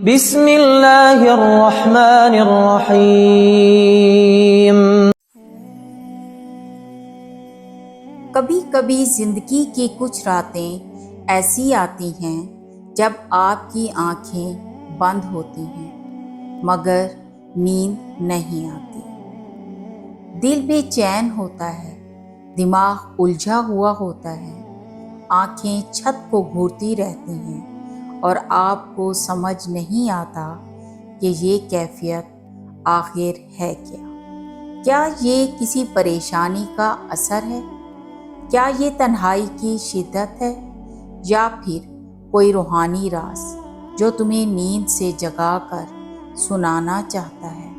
بسم اللہ الرحمن الرحیم۔ کبھی کبھی زندگی کی کچھ راتیں ایسی آتی ہیں جب آپ کی آنکھیں بند ہوتی ہیں مگر نیند نہیں آتی۔ دل بے چین ہوتا ہے، دماغ الجھا ہوا ہوتا ہے، آنکھیں چھت کو گھورتی رہتی ہیں اور آپ کو سمجھ نہیں آتا کہ یہ کیفیت آخر ہے کیا؟ کیا یہ کسی پریشانی کا اثر ہے؟ کیا یہ تنہائی کی شدت ہے یا پھر کوئی روحانی راز جو تمہیں نیند سے جگا کر سنانا چاہتا ہے؟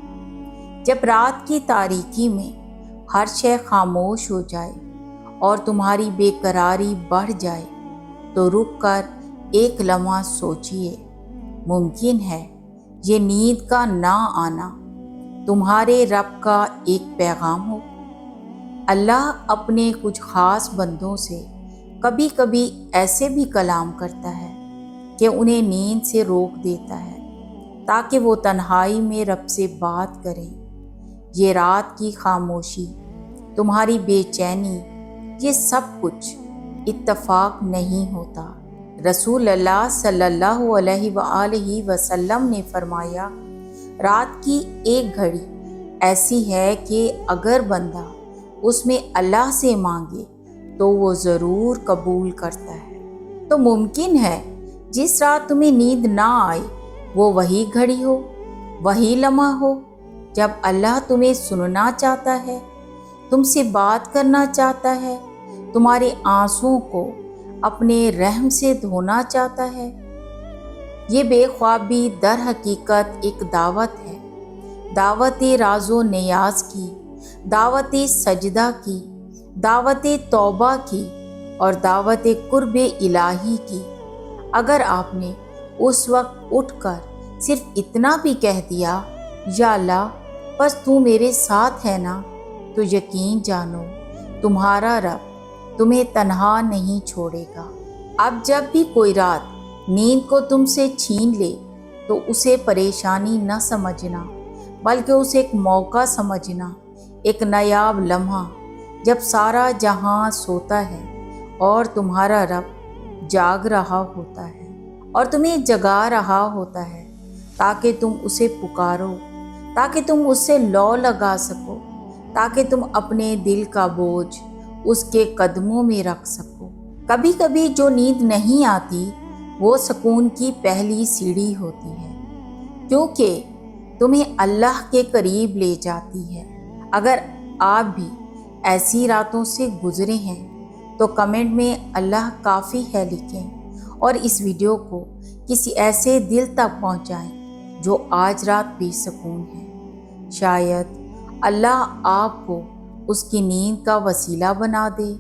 جب رات کی تاریکی میں ہر شے خاموش ہو جائے اور تمہاری بے قراری بڑھ جائے تو رک کر ایک لمحہ سوچئے، ممکن ہے یہ نیند کا نہ آنا تمہارے رب کا ایک پیغام ہو۔ اللہ اپنے کچھ خاص بندوں سے کبھی کبھی ایسے بھی کلام کرتا ہے کہ انہیں نیند سے روک دیتا ہے تاکہ وہ تنہائی میں رب سے بات کریں۔ یہ رات کی خاموشی، تمہاری بے چینی، یہ سب کچھ اتفاق نہیں ہوتا۔ رسول اللہ صلی اللہ علیہ وآلہ وسلم نے فرمایا، رات کی ایک گھڑی ایسی ہے کہ اگر بندہ اس میں اللہ سے مانگے تو وہ ضرور قبول کرتا ہے۔ تو ممکن ہے جس رات تمہیں نیند نہ آئے وہ وہی گھڑی ہو، وہی لمحہ ہو جب اللہ تمہیں سننا چاہتا ہے، تم سے بات کرنا چاہتا ہے، تمہارے آنسوؤں کو اپنے رحم سے دھونا چاہتا ہے۔ یہ بے خوابی در حقیقت ایک دعوت ہے، دعوت راز و نیاز کی، دعوت سجدہ کی، دعوت توبہ کی اور دعوت قرب الہی کی۔ اگر آپ نے اس وقت اٹھ کر صرف اتنا بھی کہہ دیا، یا اللہ بس تو میرے ساتھ ہے نا، تو یقین جانو تمہارا رب تمہیں تنہا نہیں چھوڑے گا۔ اب جب بھی کوئی رات نیند کو تم سے چھین لے تو اسے پریشانی نہ سمجھنا بلکہ اسے ایک موقع سمجھنا، ایک نایاب لمحہ جب سارا جہاں سوتا ہے اور تمہارا رب جاگ رہا ہوتا ہے اور تمہیں جگا رہا ہوتا ہے تاکہ تم اسے پکارو، تاکہ تم اس سے لو لگا سکو، تاکہ تم اپنے دل کا بوجھ اس کے قدموں میں رکھ سکو۔ کبھی کبھی جو نیند نہیں آتی وہ سکون کی پہلی سیڑھی ہوتی ہے، کیونکہ تمہیں اللہ کے قریب لے جاتی ہے۔ اگر آپ بھی ایسی راتوں سے گزرے ہیں تو کمنٹ میں اللہ کافی ہے لکھیں اور اس ویڈیو کو کسی ایسے دل تک پہنچائیں جو آج رات بے سکون ہے۔ شاید اللہ آپ کو اس کی نیند کا وسیلہ بنا دے۔